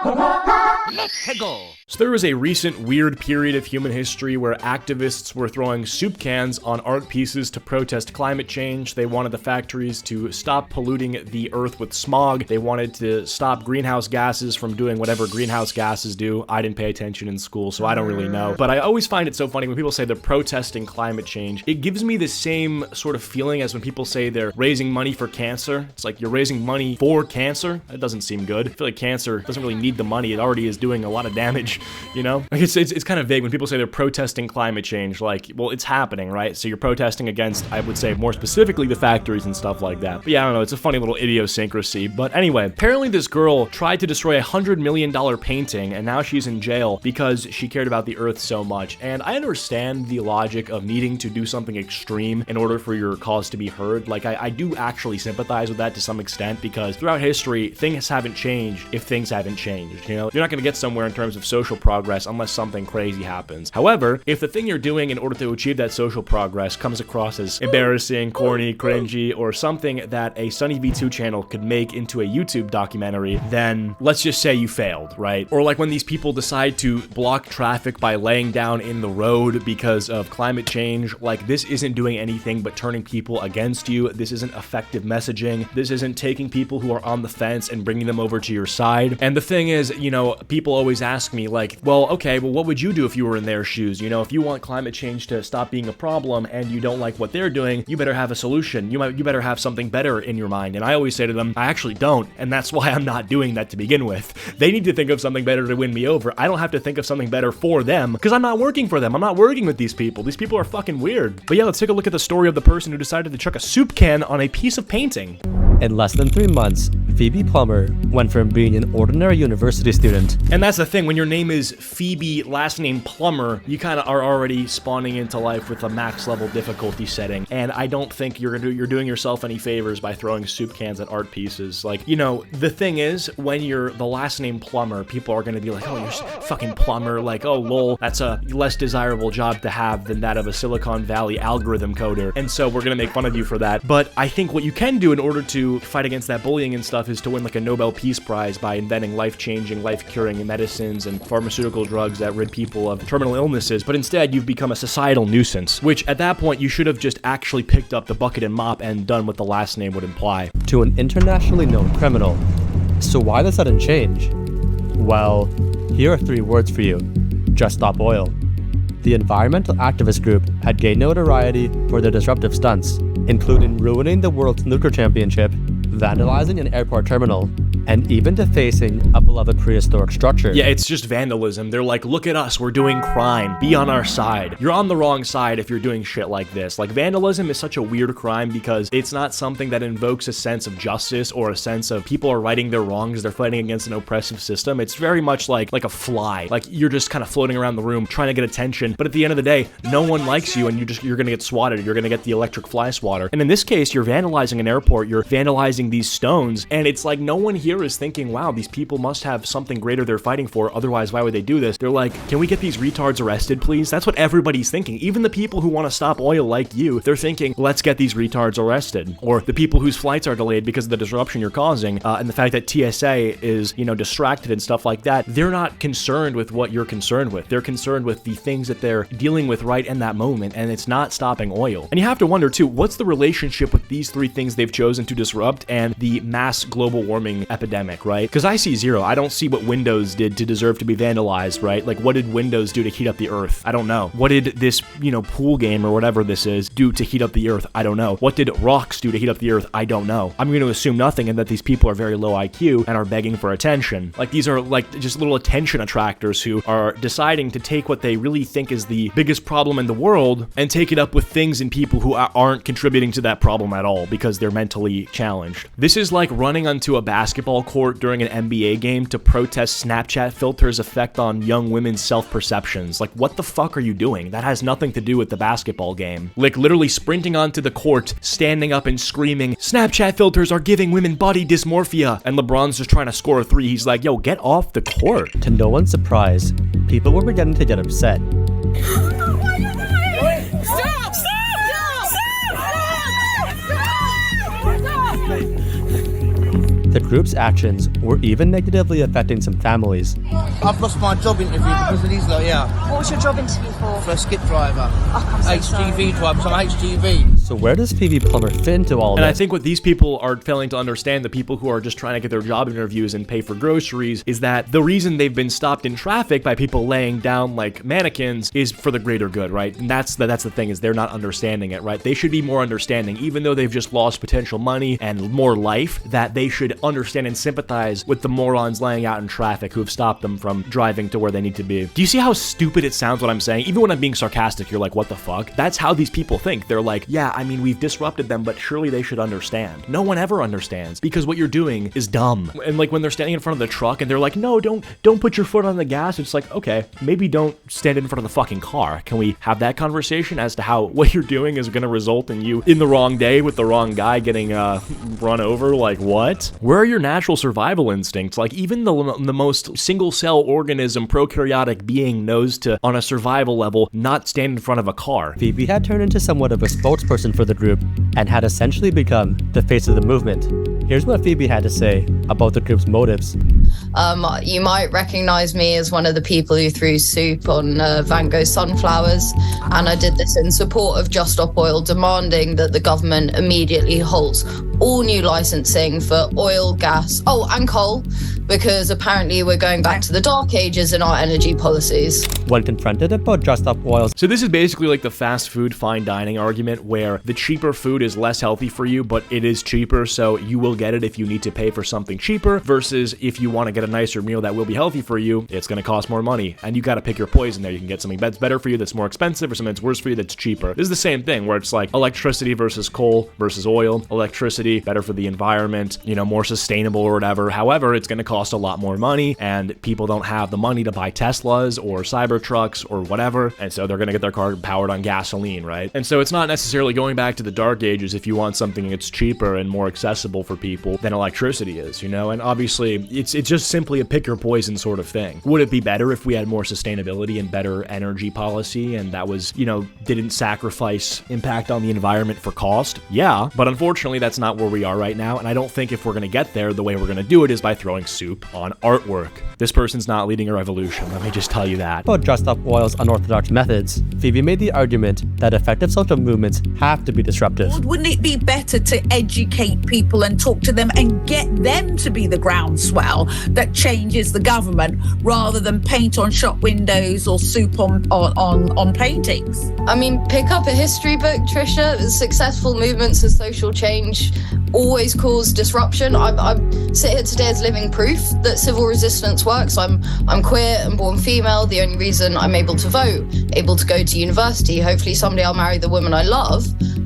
Let's go! So there was a recent weird period of human history where activists were throwing soup cans on art pieces to protest climate change. They wanted the factories to stop polluting the earth with smog. They wanted to stop greenhouse gases from doing whatever greenhouse gases do. I didn't pay attention in school, so I don't really know. But I always find it so funny when people say they're protesting climate change. It gives me the same sort of feeling as when people say they're raising money for cancer. It's like, you're raising money for cancer? That doesn't seem good. I feel like cancer doesn't really need the money. It already is doing a lot of damage, you know? Like, it's kind of vague when people say they're protesting climate change. Like, well, it's happening, right? So you're protesting against, I would say more specifically, the factories and stuff like that. But yeah, I don't know, it's a funny little idiosyncrasy. But anyway, apparently this girl tried to destroy $100 million painting, and now she's in jail because she cared about the earth so much. And I understand the logic of needing to do something extreme in order for your cause to be heard. Like, I do actually sympathize with that to some extent, because throughout history, things haven't changed if things haven't changed, you know? You're not gonna get somewhere in terms of social progress unless something crazy happens. However, if the thing you're doing in order to achieve that social progress comes across as embarrassing, corny, cringy, or something that a Sunny V2 channel could make into a YouTube documentary, then let's just say you failed, right? Or like when these people decide to block traffic by laying down in the road because of climate change, like, this isn't doing anything but turning people against you. This isn't effective messaging. This isn't taking people who are on the fence and bringing them over to your side. And the thing is, you know, people always ask me like, well, okay, well, what would you do if you were in their shoes? You know, if you want climate change to stop being a problem and you don't like what they're doing, you better have a solution. You better have something better in your mind. And I always say to them, I actually don't. And that's why I'm not doing that to begin with. They need to think of something better to win me over. I don't have to think of something better for them because I'm not working for them. I'm not working with these people. These people are fucking weird. But yeah, let's take a look at the story of the person who decided to chuck a soup can on a piece of painting. In less than 3 months, Phoebe Plummer went from being an ordinary university student. And that's the thing, when your name is Phoebe, last name Plummer, you kind of are already spawning into life with a max level difficulty setting. And I don't think you're doing yourself any favors by throwing soup cans at art pieces. Like, you know, the thing is, when you're the last name Plummer, people are gonna be like, oh, you're fucking Plummer, like, oh, lol, that's a less desirable job to have than that of a Silicon Valley algorithm coder. And so we're gonna make fun of you for that. But I think what you can do in order to fight against that bullying and stuff is to win like a Nobel Peace Prize by inventing life-changing, life-curing medicines and pharmaceutical drugs that rid people of terminal illnesses, but instead you've become a societal nuisance, which at that point you should have just actually picked up the bucket and mop and done what the last name would imply. To an internationally known criminal. So why the sudden change? Well, here are 3 words for you. Just stop oil. The environmental activist group had gained notoriety for their disruptive stunts, including ruining the World Snooker Championship, vandalizing an airport terminal, and even defacing a beloved prehistoric structure. Yeah, it's just vandalism. They're like, look at us, we're doing crime. Be on our side. You're on the wrong side if you're doing shit like this. Like, vandalism is such a weird crime because it's not something that invokes a sense of justice or a sense of people are righting their wrongs, they're fighting against an oppressive system. It's very much like a fly. Like, you're just kind of floating around the room trying to get attention, but at the end of the day, no one likes you and you're gonna get swatted. You're gonna get the electric fly swatter. And in this case, you're vandalizing an airport, you're vandalizing these stones, and it's like no one here is thinking, wow, these people must have something greater they're fighting for, otherwise why would they do this? They're like, can we get these retards arrested, please? That's what everybody's thinking. Even the people who want to stop oil like you, they're thinking, let's get these retards arrested. Or the people whose flights are delayed because of the disruption you're causing, and the fact that TSA is, you know, distracted and stuff like that, they're not concerned with what you're concerned with. They're concerned with the things that they're dealing with right in that moment, and it's not stopping oil. And you have to wonder too, what's the relationship with these 3 things they've chosen to disrupt and the mass global warming epidemic, right? Because I see zero. I don't see what Windows did to deserve to be vandalized, right? Like, what did Windows do to heat up the earth? I don't know. What did this, you know, pool game or whatever this is do to heat up the earth? I don't know. What did rocks do to heat up the earth? I don't know. I'm going to assume nothing and that these people are very low IQ and are begging for attention. Like, these are like just little attention attractors who are deciding to take what they really think is the biggest problem in the world and take it up with things and people who aren't contributing to that problem at all because they're mentally challenged. This is like running onto a basketball court during an NBA game to protest Snapchat filters' effect on young women's self-perceptions. Like, what the fuck are you doing? That has nothing to do with the basketball game. Like, literally sprinting onto the court, standing up and screaming, Snapchat filters are giving women body dysmorphia, and LeBron's just trying to score a 3. He's like, yo, get off the court. To no one's surprise, people were beginning to get upset. The group's actions were even negatively affecting some families. I've lost my job interview because of these lot, yeah. What was your job interview for? For a skip driver. Oh, I'm so HGV sorry. driver, so I'm HGV. So where does Phoebe Plummer fit into all And I this? think what these people are failing to understand, the people who are just trying to get their job interviews and pay for groceries, is that the reason they've been stopped in traffic by people laying down like mannequins is for the greater good, right? And that's the thing, is they're not understanding it, right? They should be more understanding, even though they've just lost potential money and more life, that they should understand and sympathize with the morons laying out in traffic who have stopped them from driving to where they need to be. Do you see how stupid it sounds what I'm saying? Even when I'm being sarcastic, you're like, what the fuck? That's how these people think. They're like, yeah, I mean, we've disrupted them, but surely they should understand. No one ever understands, because what you're doing is dumb. And like when they're standing in front of the truck and they're like, no, don't put your foot on the gas. It's like, okay, maybe don't stand in front of the fucking car. Can we have that conversation as to how what you're doing is going to result in you in the wrong day with the wrong guy getting run over? Like, what? Where are your natural survival instincts? Like, even the most single cell organism prokaryotic being knows to, on a survival level, not stand in front of a car. Phoebe had turned into somewhat of a spokesperson for the group and had essentially become the face of the movement. Here's what Phoebe had to say about the group's motives. You might recognize me as one of the people who threw soup on Van Gogh sunflowers, and I did this in support of Just Stop Oil, demanding that the government immediately halts all new licensing for oil, gas, and coal, because apparently we're going back to the dark ages in our energy policies. When confronted about Just Stop Oil's So this is basically like the fast food fine dining argument, where the cheaper food is less healthy for you, but it is cheaper, so you will get it if you need to pay for something cheaper, versus if you want to get a nicer meal that will be healthy for you, it's going to cost more money, and you got to pick your poison there. You can get something that's better for you that's more expensive, or something that's worse for you that's cheaper. This is the same thing, where it's like electricity versus coal versus oil. Electricity, better for the environment, more sustainable or whatever. However, it's going to cost a lot more money, and people don't have the money to buy Teslas or Cybertrucks or whatever, and so they're going to get their car powered on gasoline, right? And so it's not necessarily going back to the dark ages if you want something that's cheaper and more accessible for people than electricity is, and obviously it's just simply a pick your poison sort of thing. Would it be better if we had more sustainability and better energy policy, and that was, didn't sacrifice impact on the environment for cost? Yeah, but unfortunately that's not where we are right now, and I don't think if we're going to get there, the way we're going to do it is by throwing soup on artwork. This person's not leading a revolution, let me just tell you that. about Just Stop Oil's unorthodox methods, Phoebe made the argument that effective social movements have to be disruptive. Wouldn't it be better to educate people and talk to them and get them to be the groundswell that changes the government, rather than paint on shop windows or soup on paintings? I mean, pick up a history book, Trisha. Successful movements of social change always cause disruption. I sit here today as living proof that civil resistance works. I'm queer and born female. The only reason I'm able to vote, able to go to university, hopefully someday I'll marry the woman I love,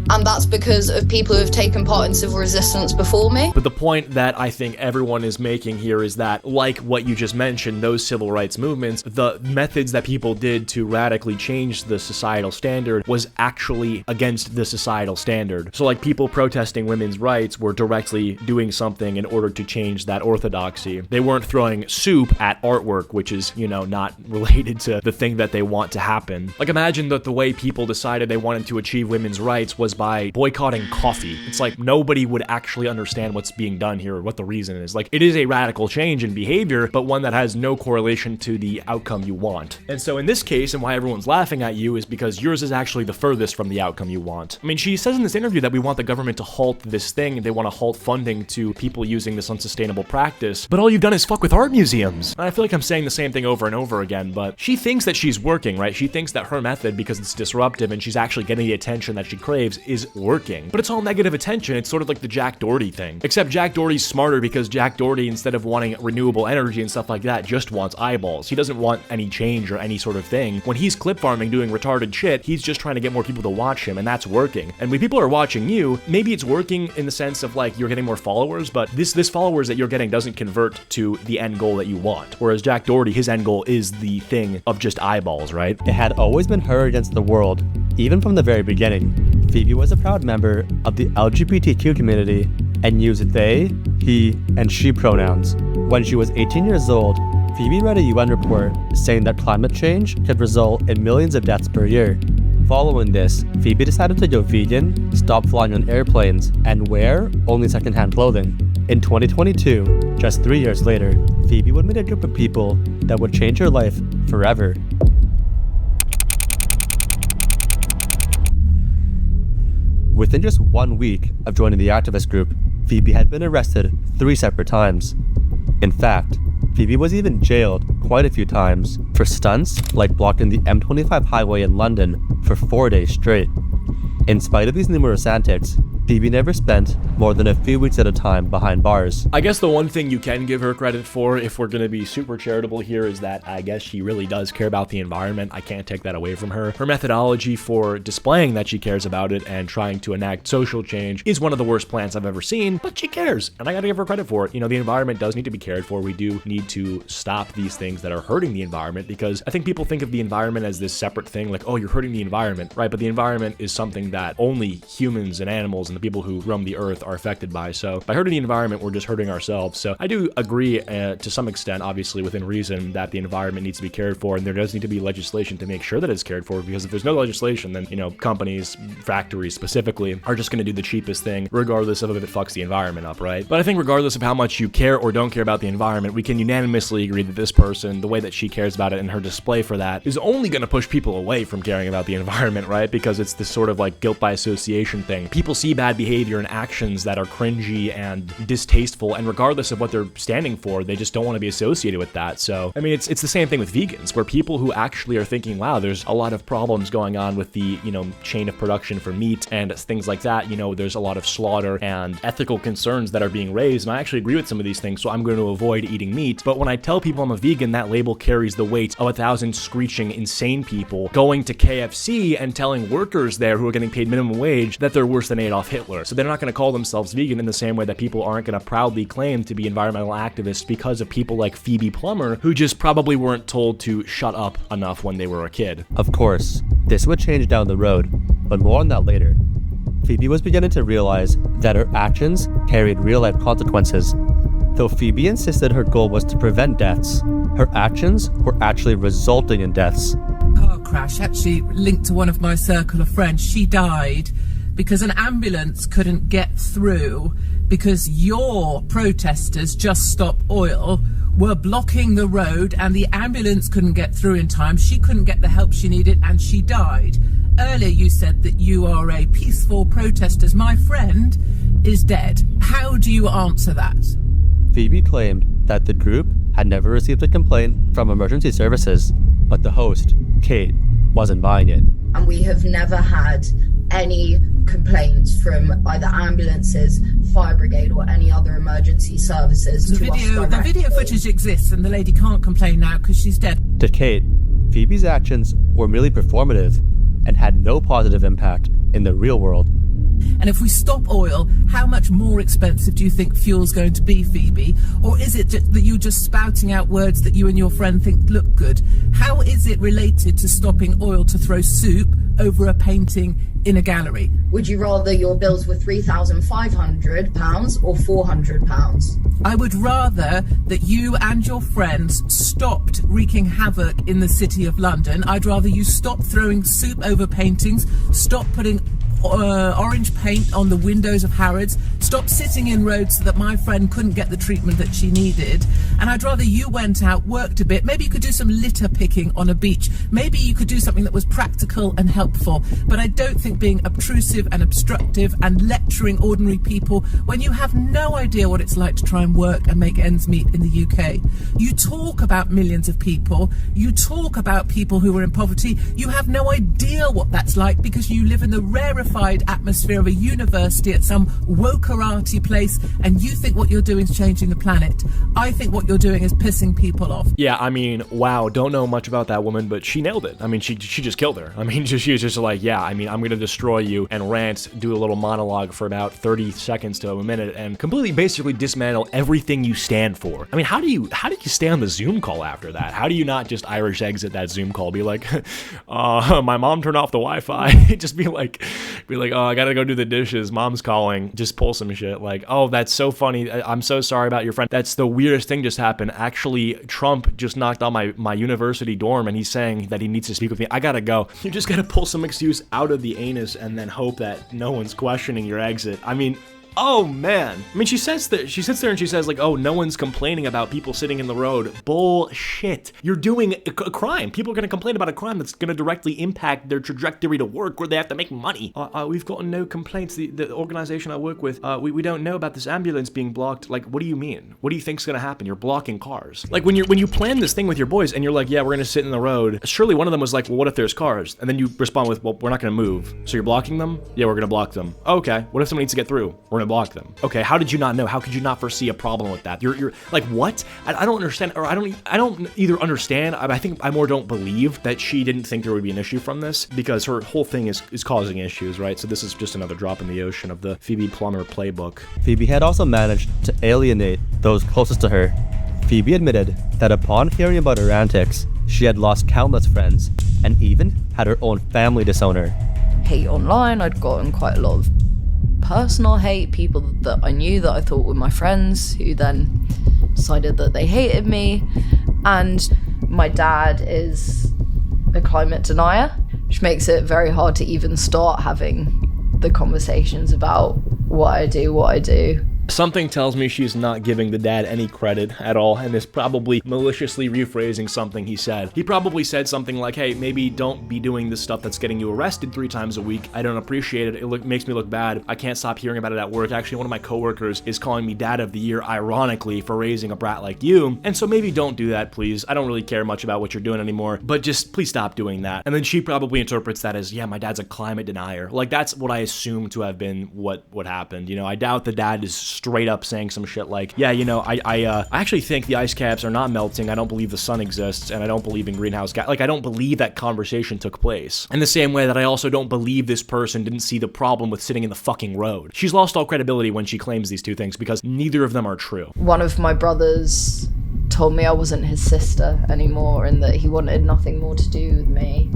and that's because of people who have taken part in civil resistance before me. But the point that I think everyone is making here is that, like what you just mentioned, those civil rights movements, the methods that people did to radically change the societal standard was actually against the societal standard. So like people protesting women's rights were directly doing something in order to change that orthodoxy. They weren't throwing soup at artwork, which is, not related to the thing that they want to happen. Like imagine that the way people decided they wanted to achieve women's rights was by boycotting coffee. It's like nobody would actually understand what's being done here or what the reason is. Like it is a radical change in behavior, but one that has no correlation to the outcome you want. And so in this case, and why everyone's laughing at you, is because yours is actually the furthest from the outcome you want. I mean, she says in this interview that we want the government to halt this thing, and they want to halt funding to people using this unsustainable practice, but all you've done is fuck with art museums. And I feel like I'm saying the same thing over and over again, but she thinks that she's working, right? She thinks that her method, because it's disruptive and she's actually getting the attention that she craves, is working. But it's all negative attention. It's sort of like the Jack Doherty thing. Except Jack Doherty's smarter, because Jack Doherty, instead of wanting renewable energy and stuff like that, just wants eyeballs. He doesn't want any change or any sort of thing. When he's clip farming doing retarded shit, he's just trying to get more people to watch him, and that's working. And when people are watching you, maybe it's working in the sense of like you're getting more followers, but this followers that you're getting doesn't convert to the end goal that you want. Whereas Jack Doherty, his end goal is the thing of just eyeballs, right? It had always been her against the world, even from the very beginning. Phoebe was a proud member of the LGBTQ community and used they, he, and she pronouns. When she was 18 years old, Phoebe read a UN report saying that climate change could result in millions of deaths per year. Following this, Phoebe decided to go vegan, stop flying on airplanes, and wear only secondhand clothing. In 2022, just 3 years later, Phoebe would meet a group of people that would change her life forever. Within just 1 week of joining the activist group, Phoebe had been arrested 3 separate times. In fact, Phoebe was even jailed quite a few times for stunts like blocking the M25 highway in London for 4 days straight. In spite of these numerous antics, Phoebe never spent more than a few weeks at a time behind bars. I guess the one thing you can give her credit for, if we're gonna be super charitable here, is that I guess she really does care about the environment. I can't take that away from her. Her methodology for displaying that she cares about it and trying to enact social change is one of the worst plans I've ever seen, but she cares, and I gotta give her credit for it. You know, the environment does need to be cared for. We do need to stop these things that are hurting the environment, because I think people think of the environment as this separate thing, like, oh, you're hurting the environment, right? But the environment is something that only humans and animals and the people who roam the earth are affected by. So by hurting the environment, we're just hurting ourselves. So I do agree to some extent, obviously within reason, that the environment needs to be cared for, and there does need to be legislation to make sure that it's cared for, because if there's no legislation, then, you know, companies, factories specifically, are just going to do the cheapest thing, regardless of if it fucks the environment up, right? But I think regardless of how much you care or don't care about the environment, we can unanimously agree that this person, the way that she cares about it and her display for that, is only going to push people away from caring about the environment, right? Because it's this sort of like guilt by association thing. People see bad behavior and actions that are cringy and distasteful, and regardless of what they're standing for, they just don't want to be associated with that. So, I mean, it's the same thing with vegans, where people who actually are thinking, wow, there's a lot of problems going on with the, you know, chain of production for meat and things like that. You know, there's a lot of slaughter and ethical concerns that are being raised, and I actually agree with some of these things, so I'm going to avoid eating meat. But when I tell people I'm a vegan, that label carries the weight of 1,000 screeching, insane people going to KFC and telling workers there who are getting paid minimum wage that they're worse than Adolf Hitler. So they're not going to call themselves vegan in the same way that people aren't going to proudly claim to be environmental activists because of people like Phoebe Plummer, who just probably weren't told to shut up enough when they were a kid. Of course, this would change down the road, but more on that later. Phoebe was beginning to realize that her actions carried real-life consequences. Though Phoebe insisted her goal was to prevent deaths, her actions were actually resulting in deaths. Car crash actually linked to one of my circle of friends. She died because an ambulance couldn't get through because your protesters, Just Stop Oil, were blocking the road and the ambulance couldn't get through in time. She couldn't get the help she needed and she died. Earlier you said that you are a peaceful protester. My friend is dead. How do you answer that? Phoebe claimed that the group had never received a complaint from emergency services, but the host, Kate, wasn't buying it. And we have never had any complaints from either ambulances, fire brigade, or any other emergency services. The video footage exists and the lady can't complain now because she's dead. To Kate, Phoebe's actions were merely performative and had no positive impact in the real world. And if we stop oil, how much more expensive do you think fuel's going to be, Phoebe? Or is it that you're just spouting out words that you and your friend think look good? How is it related to stopping oil to throw soup over a painting in a gallery? Would you rather your bills were £3,500 or £400? I would rather that you and your friends stopped wreaking havoc in the city of London. I'd rather you stop throwing soup over paintings, stop putting orange paint on the windows of Harrods, stop sitting in roads so that my friend couldn't get the treatment that she needed. And I'd rather you went out, worked a bit. Maybe you could do some litter picking on a beach. Maybe you could do something that was practical and helpful. But I don't think being obtrusive and obstructive and lecturing ordinary people when you have no idea what it's like to try and work and make ends meet in the UK. You talk about millions of people. You talk about people who are in poverty. You have no idea what that's like because you live in the rarefied atmosphere of a university at some wokerati place, and you think what you're doing is changing the planet. I think what you're doing is pissing people off. Yeah, I mean, wow, don't know much about that woman, but she nailed it. I mean, she just killed her. I mean, she was just like, yeah, I mean, I'm gonna destroy you, and rant, do a little monologue for about 30 seconds to a minute, and completely basically dismantle everything you stand for. I mean, how do you stay on the Zoom call after that? How do you not just Irish exit that Zoom call? Be like, my mom turned off the Wi-Fi. Just be like, oh, I gotta go do the dishes, mom's calling. Just pull some shit like, oh, that's so funny, I'm so sorry about your friend. That's the weirdest thing just happened. Actually, Trump just knocked on my university dorm and he's saying that he needs to speak with me. I gotta go. You just gotta pull some excuse out of the anus and then hope that no one's questioning your exit. I mean, Oh man. I mean, she sits there and she says like, oh, no one's complaining about people sitting in the road. Bullshit. You're doing a crime. People are gonna complain about a crime that's gonna directly impact their trajectory to work where they have to make money. We've gotten no complaints. The organization I work with, we don't know about this ambulance being blocked. Like, what do you mean? What do you think's gonna happen? You're blocking cars. Like when you plan this thing with your boys and you're like, yeah, we're gonna sit in the road. Surely one of them was like, well, what if there's cars? And then you respond with, well, we're not gonna move. So you're blocking them? Yeah, we're gonna block them. Okay. What if someone needs to get through? We're gonna block them. Okay. How did you not know? How could you not foresee a problem with that? You're like, what? I don't understand, or I don't either understand. I think I more don't believe that she didn't think there would be an issue from this, because her whole thing is causing issues, right? So this is just another drop in the ocean of the Phoebe Plummer playbook. Phoebe had also managed to alienate those closest to her. Phoebe admitted that upon hearing about her antics, she had lost countless friends and even had her own family disown her. Hate online, I'd gotten quite a lot of personal hate, people that I knew that I thought were my friends who then decided that they hated me. And my dad is a climate denier, which makes it very hard to even start having the conversations about what I do. Something tells me she's not giving the dad any credit at all, and is probably maliciously rephrasing something he said. He probably said something like, hey, maybe don't be doing this stuff that's getting you arrested 3 times a week. I don't appreciate it. It makes me look bad. I can't stop hearing about it at work. Actually, one of my coworkers is calling me Dad of the Year, ironically, for raising a brat like you. And so maybe don't do that, please. I don't really care much about what you're doing anymore, but just please stop doing that. And then she probably interprets that as, yeah, my dad's a climate denier. Like, that's what I assume to have been what happened. You know, I doubt the dad is straight up saying some shit like, yeah, you know, I actually think the ice caps are not melting. I don't believe the sun exists, and I don't believe in greenhouse gas. Like, I don't believe that conversation took place. In the same way that I also don't believe this person didn't see the problem with sitting in the fucking road. She's lost all credibility when she claims these two things, because neither of them are true. One of my brothers told me I wasn't his sister anymore, and that he wanted nothing more to do with me,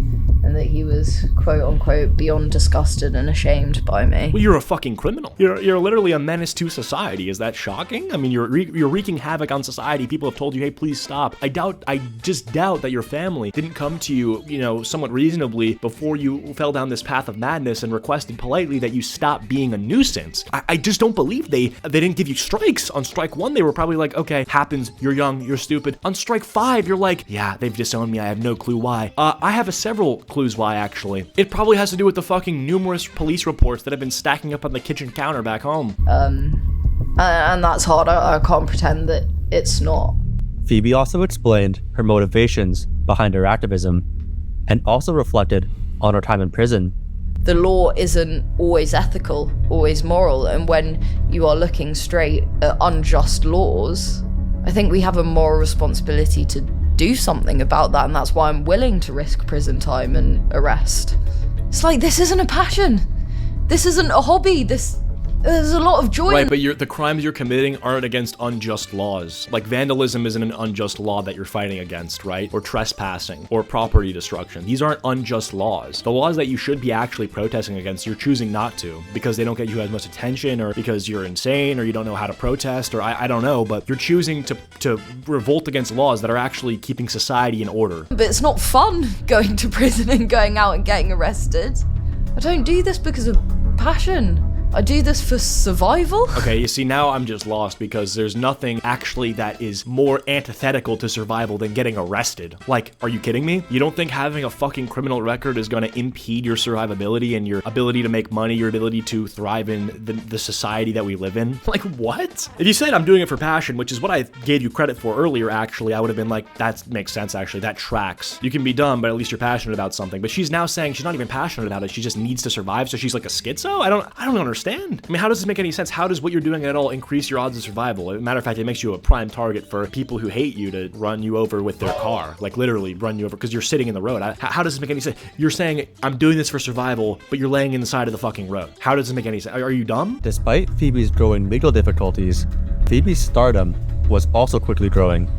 and that he was, quote unquote, beyond disgusted and ashamed by me. Well, you're a fucking criminal. You're literally a menace to society. Is that shocking? I mean, you're wreaking havoc on society. People have told you, hey, please stop. I just doubt that your family didn't come to you, you know, somewhat reasonably before you fell down this path of madness and requested politely that you stop being a nuisance. I just don't believe they didn't give you strikes. On strike 1, they were probably like, okay, happens, you're young, you're stupid. On strike 5, you're like, yeah, they've disowned me, I have no clue why. I have several clues why, actually. It probably has to do with the fucking numerous police reports that have been stacking up on the kitchen counter back home. And that's hard. I can't pretend that it's not. Phoebe also explained her motivations behind her activism, and also reflected on her time in prison. The law isn't always ethical, always moral, and when you are looking straight at unjust laws, I think we have a moral responsibility to do something about that, and that's why I'm willing to risk prison time and arrest. It's like, this isn't a passion. This isn't a hobby. There's a lot of joy. Right, but the crimes you're committing aren't against unjust laws. Like, vandalism isn't an unjust law that you're fighting against, right? Or trespassing, or property destruction. These aren't unjust laws. The laws that you should be actually protesting against, you're choosing not to, because they don't get you as much attention, or because you're insane, or you don't know how to protest, or I don't know, but you're choosing to revolt against laws that are actually keeping society in order. But it's not fun going to prison and going out and getting arrested. I don't do this because of passion. I do this for survival? Okay, you see, now I'm just lost, because there's nothing actually that is more antithetical to survival than getting arrested. Like, are you kidding me? You don't think having a fucking criminal record is gonna impede your survivability and your ability to make money, your ability to thrive in the society that we live in? Like, what? If you said I'm doing it for passion, which is what I gave you credit for earlier, actually, I would have been like, that makes sense, actually, that tracks. You can be dumb, but at least you're passionate about something. But she's now saying she's not even passionate about it, she just needs to survive, so she's like a schizo? I don't understand. I mean, how does this make any sense? How does what you're doing at all increase your odds of survival? As a matter of fact, it makes you a prime target for people who hate you to run you over with their car. Like, literally run you over because you're sitting in the road. How does this make any sense? You're saying, I'm doing this for survival, but you're laying in the side of the fucking road. How does this make any sense? Are you dumb? Despite Phoebe's growing legal difficulties, Phoebe's stardom was also quickly growing.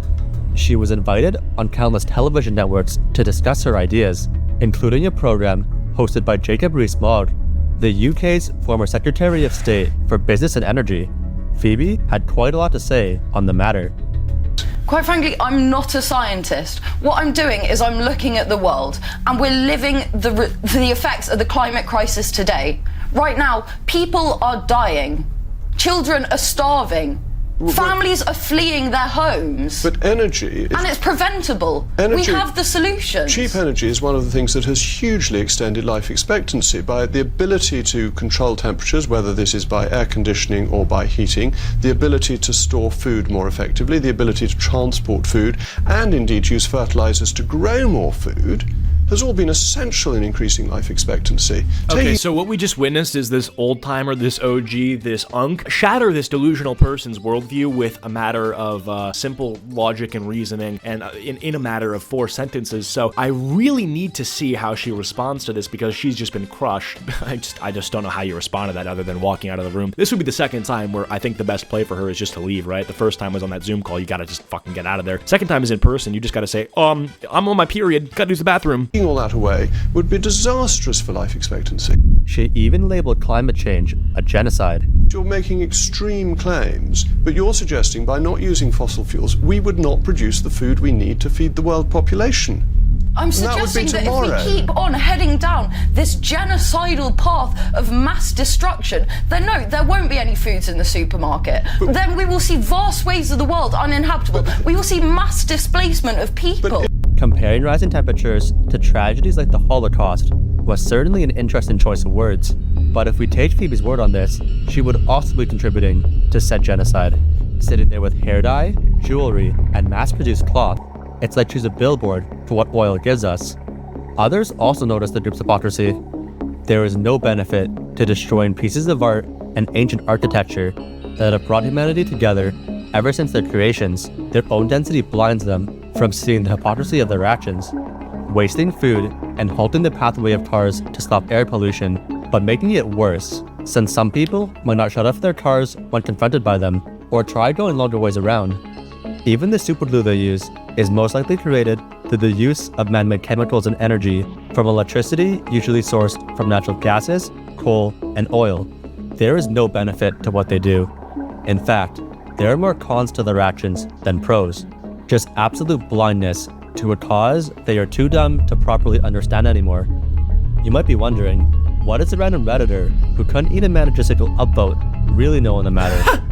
She was invited on countless television networks to discuss her ideas, including a program hosted by Jacob Rees-Mogg, the UK's former Secretary of State for Business and Energy. Phoebe had quite a lot to say on the matter. Quite frankly, I'm not a scientist. What I'm doing is I'm looking at the world, and we're living the effects of the climate crisis today. Right now, people are dying Children are starving. Families are fleeing their homes. But energy... And it's preventable. We have the solutions. Cheap energy is one of the things that has hugely extended life expectancy by the ability to control temperatures, whether this is by air conditioning or by heating, the ability to store food more effectively, the ability to transport food, and indeed use fertilizers to grow more food, has all been essential in increasing life expectancy. Okay, so what we just witnessed is this old-timer, this OG, this unk, shatter this delusional person's worldview with a matter of simple logic and reasoning, and in a matter of 4 sentences. So I really need to see how she responds to this, because she's just been crushed. I just don't know how you respond to that other than walking out of the room. This would be the second time where I think the best play for her is just to leave, right? The first time was on that Zoom call, you gotta just fucking get out of there. Second time is in person, you just gotta say, I'm on my period, gotta use the bathroom. All that away would be disastrous for life expectancy. She even labeled climate change a genocide. You're making extreme claims, but you're suggesting by not using fossil fuels, we would not produce the food we need to feed the world population. I'm suggesting that if we keep on heading down this genocidal path of mass destruction, then no, there won't be any foods in the supermarket. Then we will see vast swathes of the world uninhabitable. We will see mass displacement of people. Comparing rising temperatures to tragedies like the Holocaust was certainly an interesting choice of words, but if we take Phoebe's word on this, she would also be contributing to said genocide. Sitting there with hair dye, jewelry, and mass-produced cloth, it's like she's a billboard for what oil gives us. Others also notice the group's hypocrisy. There is no benefit to destroying pieces of art and ancient architecture that have brought humanity together ever since their creations. Their own density blinds them from seeing the hypocrisy of their actions, wasting food and halting the pathway of cars to stop air pollution, but making it worse, since some people might not shut off their cars when confronted by them, or try going longer ways around. Even the super glue they use is most likely created through the use of man-made chemicals and energy from electricity usually sourced from natural gases, coal, and oil. There is no benefit to what they do. In fact, there are more cons to their actions than pros. Just absolute blindness to a cause they are too dumb to properly understand anymore. You might be wondering, what does a random Redditor who couldn't even manage a single upvote really know on the matter?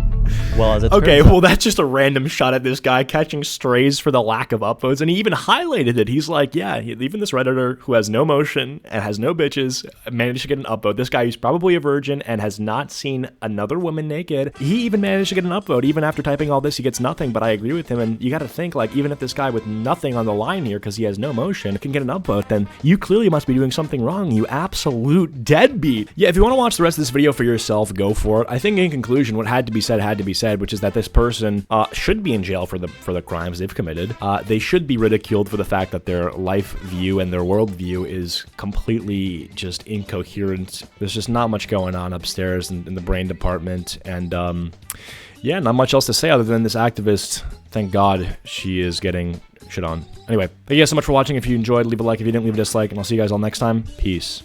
Well, as it okay, turns out, well, that's just a random shot at this guy catching strays for the lack of upvotes, and he even highlighted it. He's like, yeah, even this Redditor who has no motion and has no bitches managed to get an upvote. This guy who's probably a virgin and has not seen another woman naked, he even managed to get an upvote. Even after typing all this, he gets nothing, but I agree with him, and you gotta think, like, even if this guy with nothing on the line here, because he has no motion, can get an upvote, then you clearly must be doing something wrong, you absolute deadbeat. Yeah, if you want to watch the rest of this video for yourself, go for it. I think in conclusion, what had to be said, which is that this person should be in jail for the crimes they've committed. They should be ridiculed for the fact that their life view and their worldview is completely just incoherent. There's just not much going on upstairs in the brain department, and yeah, not much else to say other than this activist, thank God she is getting shit on. Anyway, thank you guys so much for watching. If you enjoyed, leave a like. If you didn't, leave a dislike, and I'll see you guys all next time. Peace.